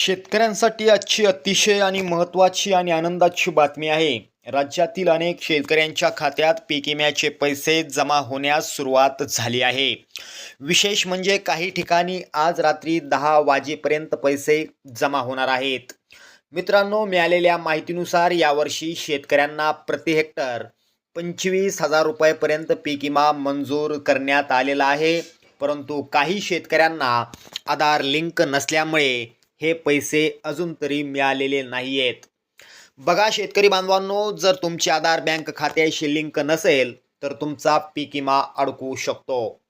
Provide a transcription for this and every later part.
शेतकऱ्यांसाठी आजची अतिशय आणि महत्त्वाची आणि आनंदाची बातमी आहे. राज्यातील अनेक शेतकऱ्यांच्या खात्यात पीक विम्याचे पैसे जमा होण्यास सुरुवात झाली आहे. विशेष म्हणजे काही ठिकाणी आज रात्री 10 वाजेपर्यंत पैसे जमा होणार आहेत. मित्रांनो, मिळालेल्या माहितीनुसार यावर्षी शेतकऱ्यांना प्रति हेक्टर 25,000 रुपयेपर्यंत पीक विमा मंजूर करण्यात आलेला आहे. परंतु काही शेतकऱ्यांना आधार लिंक नसल्यामुळे हे पैसे अजून तरी मिळालेले नाही आहेत. बघा शेतकरी बांधवांनो, जर तुमचे आधार बँक खात्याशी लिंक नसेल तर तुमचा पीक विमा अडकू शकतो.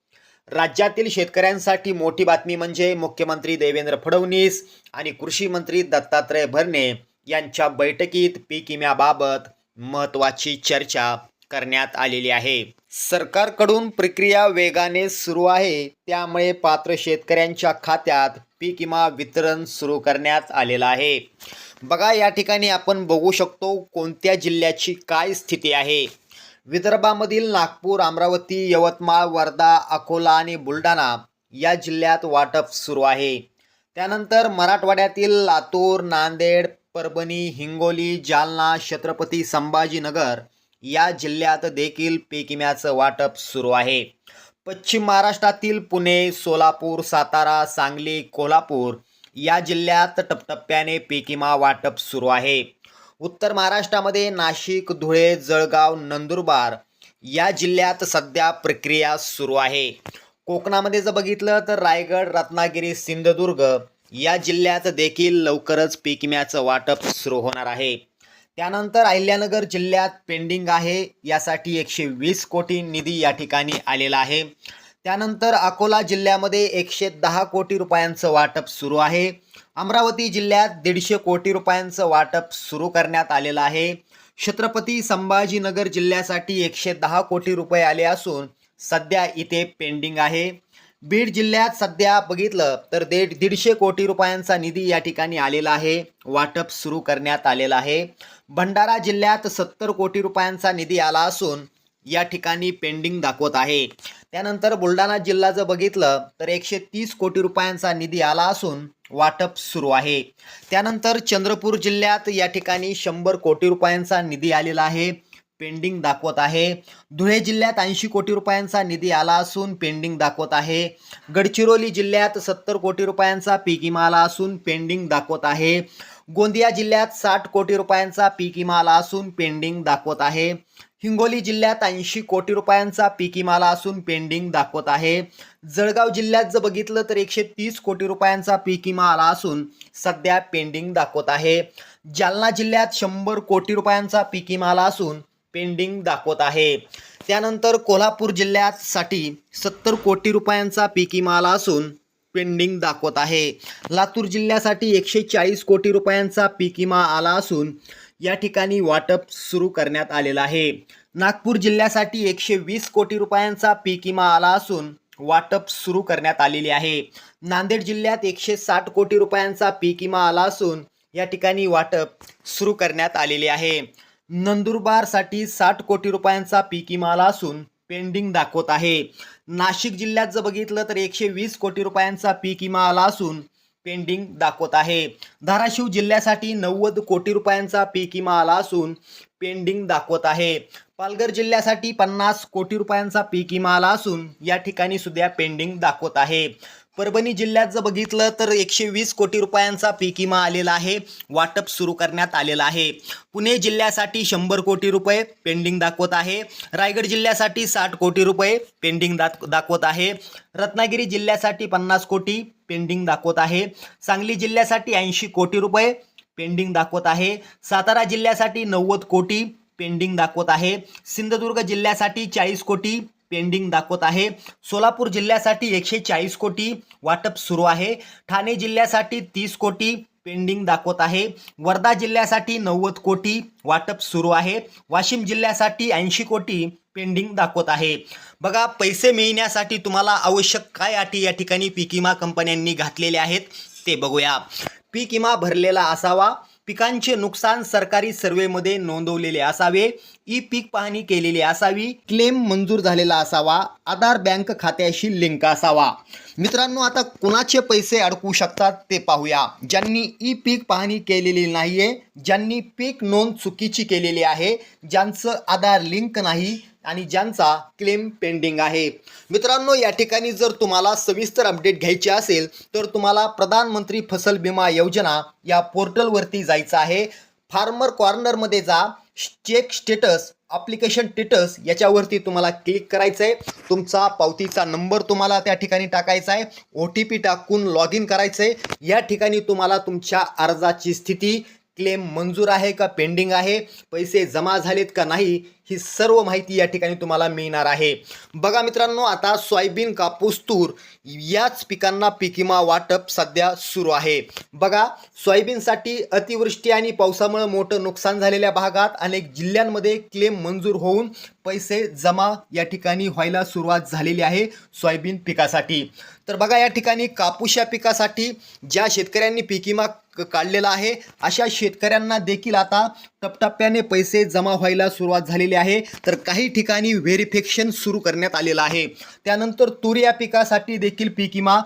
राज्यातील शेतकऱ्यांसाठी मोठी बातमी म्हणजे मुख्यमंत्री देवेंद्र फडणवीस आणि कृषी मंत्री दत्तात्रय भरणे यांच्या बैठकीत पीक विम्याबाबत महत्त्वाची चर्चा करण्यात आलेली आहे. सरकारकडून प्रक्रिया वेगाने सुरू आहे, त्यामुळे पात्र शेतकऱ्यांच्या खात्यात पीक विमा वितरण सुरू करण्यात आलेलं आहे. बघा या ठिकाणी आपण बघू शकतो कोणत्या जिल्ह्याची काय स्थिती आहे. विदर्भामधील नागपूर, अमरावती, यवतमाळ, वर्धा, अकोला आणि बुलढाणा या जिल्ह्यात वाटप सुरू आहे. त्यानंतर मराठवाड्यातील लातूर, नांदेड, परभणी, हिंगोली, जालना, छत्रपती संभाजीनगर या जिल्ह्यात देखील पीक विम्याचं वाटप सुरू आहे. पश्चिम महाराष्ट्रातील पुणे, सोलापूर, सातारा, सांगली, कोल्हापूर या जिल्ह्यात टप्प्याने पीक विमा वाटप सुरू आहे. उत्तर महाराष्ट्रामध्ये नाशिक, धुळे, जळगाव, नंदुरबार या जिल्ह्यात सध्या प्रक्रिया सुरू आहे. कोकणामध्ये जर बघितलं तर रायगड, रत्नागिरी, सिंधुदुर्ग या जिल्ह्यात देखील लवकरच पीक विम्याचं वाटप सुरू होणार आहे. त्यानंतर अहिल्यानगर जिल्ह्यात पेंडिंग आहे, यासाठी 120 कोटी निधी या ठिकाणी आलेला आहे. त्यानंतर अकोला जिल्ह्यामध्ये 110 कोटी रुपयांचं वाटप सुरू आहे. अमरावती जिल्ह्यात 150 कोटी रुपयांचं वाटप सुरू करण्यात आलेलं आहे. छत्रपती संभाजीनगर जिल्ह्यासाठी 110 कोटी रुपये आले असून सध्या इथे पेंडिंग आहे. बीड जिल्ह्यात सध्या बघितलं तर 150 कोटी रुपयांचा निधी या ठिकाणी आलेला आहे, वाटप सुरू करण्यात आलेलं आहे. भंडारा जिल्ह्यात 70 कोटी रुपयांचा निधी आला असून या ठिकाणी पेंडिंग दाखवत आहे. त्यानंतर बुलढाणा जिल्हा जर बघितलं तर 130 कोटी रुपयांचा निधी आला असून वाटप सुरू आहे. त्यानंतर चंद्रपूर जिल्ह्यात या ठिकाणी 100 कोटी रुपयांचा निधी आलेला आहे, पेंडिंग दाखवत आहे. धुळे जिल्ह्यात 80 कोटी रुपयांचा निधी आला असून पेंडिंग दाखवत आहे. गडचिरोली जिल्ह्यात 70 कोटी रुपयांचा पीक विमा आला असून पेंडिंग दाखवत आहे. गोंदिया जिल्ह्यात 60 कोटी रुपयांचा पीक विमा आला असून पेंडिंग दाखवत आहे. हिंगोली जिल्ह्यात 80 कोटी रुपयांचा पीक विमा आला असून पेंडिंग दाखवत आहे. जळगाव जिल्ह्यात जर बघितलं तर 130 कोटी रुपयांचा पीक विमा आला असून सध्या पेंडिंग दाखवत आहे. जालना जिल्ह्यात 100 कोटी रुपयांचा पीक विमा आला असून पेंडिंग दाखवत आहे. त्यानंतर कोल्हापूर जिल्ह्यात साठी 70 कोटी रुपयांचा पीक विमा आला असून पेंडिंग दाखवत आहे. लातूर जिल्ह्यासाठी 140 कोटी रुपयांचा पीक विमा आला असून या ठिकाणी वाटप सुरू करण्यात आलेलं आहे. नागपूर जिल्ह्यासाठी 120 कोटी रुपयांचा पीक विमा आला असून वाटप सुरू करण्यात आलेले आहे. नांदेड जिल्ह्यात 160 कोटी रुपयांचा पीक विमा आला असून या ठिकाणी वाटप सुरू करण्यात आलेले आहे. नंदुरबारसाठी 60 कोटी रुपयांचा पीक विमा आला असून पेंडिंग दाखवत आहे. नाशिक जिल्ह्यात जर बघितलं तर 120 कोटी रुपयांचा पीक विमा आला असून पेंडिंग दाखवत आहे. धाराशिव जिल्ह्यासाठी 90 कोटी रुपयांचा पीक विमा आला असून पेंडिंग दाखवत आहे. पालघर जिल्ह्यासाठी 50 कोटी रुपयांचा पीक विमा आला असून या ठिकाणी सुद्धा पेंडिंग दाखवत आहे. परभणी जिल्ह्यात जर बघितलं तर 120 कोटी रुपयांचा पीक विमा आलेला आहे, वाटप सुरू करण्यात आलेलं आहे. पुणे जिल्ह्यासाठी 100 कोटी रुपये पेंडिंग दाखवत आहे. रायगड जिल्ह्यासाठी 60 कोटी रुपये पेंडिंग दाखवत आहे. रत्नागिरी जिल्ह्यासाठी 50 कोटी पेंडिंग दाखवत आहे. सांगली जिल्ह्यासाठी 80 कोटी रुपये पेंडिंग दाखवत आहे. सातारा जिल्ह्यासाठी 90 कोटी पेंडिंग दाखवत आहे. सिंधुदुर्ग जिल्ह्यासाठी 40 कोटी पेंडिंग दाखवत आहे. सोलापूर जिल्ह्यासाठी 140 कोटी वाटप सुरू आहे. ठाणे जिल्ह्यासाठी 30 कोटी पेंडिंग दाखवत आहे. वर्धा जिल्ह्यासाठी 90 कोटी वाटप सुरू आहे. वाशिम जिल्ह्यासाठी 80 कोटी पेंडिंग दाखवत आहे. बघा पैसे मिळण्यासाठी तुम्हाला आवश्यक काय अटी या ठिकाणी पीक विमा कंपन्यांनी घातलेल्या आहेत ते बघूया. पीक विमा भरलेला असावा, पिकांचे नुकसान सरकारी सर्व्हेमध्ये नोंदवलेले असावे, ई पीक पाहणी केलेली असावी, क्लेम मंजूर झालेला असावा, आधार बँक खात्याशी लिंक असावा. मित्रांनो, आता कुणाचे पैसे अडकू शकतात ते पाहूया. ज्यांनी ई पीक पाहणी केलेली नाहीये, ज्यांनी पीक नोंद चुकीची केलेली आहे, ज्यांचं आधार लिंक नाही आणि ज्यांचा क्लेम पेंडिंग आहे. मित्रांनो, या ठिकाणी जर तुम्हाला सविस्तर अपडेट घ्यायची असेल तर तुम्हाला प्रधानमंत्री फसल विमा योजना या पोर्टलवरती जायचं आहे. फार्मर कॉर्नरमध्ये जा, चेक स्टेटस, ॲप्लिकेशन स्टेटस याच्यावरती तुम्हाला क्लिक करायचं आहे. तुमचा पावतीचा नंबर तुम्हाला त्या ठिकाणी टाकायचा आहे. OTP टाकून लॉग इन करायचं आहे. या ठिकाणी तुम्हाला तुमच्या अर्जाची स्थिती, क्लेम मंजूर आहे का पेंडिंग आहे, पैसे जमा झालेत का नाही, ही सर्व माहिती या ठिकाणी तुम्हाला मिळणार आहे. बघा मित्रांनो, आता सोयाबीन, कापूस, तूर याच पिकांना पीक विमा वाटप सध्या सुरू आहे. बघा, सोयाबीनसाठी अतिवृष्टी आणि पावसामुळे मोठं नुकसान झालेल्या भागात अनेक जिल्ह्यांमध्ये क्लेम मंजूर होऊन पैसे जमा या ठिकाणी व्हायला सुरुवात झालेली आहे सोयाबीन पिकासाठी. तर बघा, या ठिकाणी कापूस या पिकासाठी ज्या शेतकऱ्यांनी पीक विमा काढलेला आहे अशा शेतकऱ्यांना देखील आता टप्प्याने पैसे जमा व्हायला सुरुवात झालेली आहे. तर काही ठिकाणी व्हेरिफिकेशन सुरू करण्यात आलेलं आहे. त्यानंतर तूर या पिकासाठी देखील पीक विमा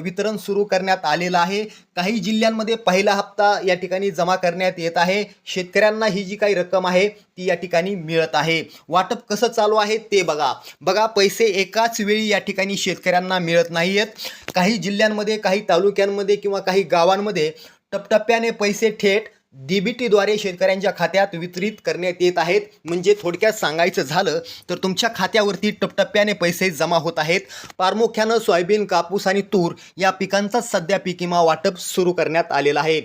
वितरण सुरू करण्यात आलेलं आहे. काही जिल्ह्यांमध्ये पहिला हप्ता या ठिकाणी जमा करण्यात येत आहे. शेतकऱ्यांना ही जी काही रक्कम आहे ती या ठिकाणी मिळत आहे. वाटप कसं चालू आहे ते बघा, पैसे एकाच वेळी या ठिकाणी शेतकऱ्यांना मिळत नाही आहेत. काही जिल्ह्यांमध्ये, काही तालुक्यांमध्ये किंवा काही गावांमध्ये टप्प्याने पैसे थेट DBTद्वारे शेतकऱ्यांच्या खात्यात वितरित करण्यात येत आहेत. म्हणजे थोडक्यात सांगायचं झालं तर तुमच्या खात्यावरती टप्प्याने पैसे जमा होत आहेत. प्रामुख्यानं सोयाबीन, कापूस आणि तूर या पिकांचा सध्या पीक विमा वाटप सुरू करण्यात आलेलं आहे.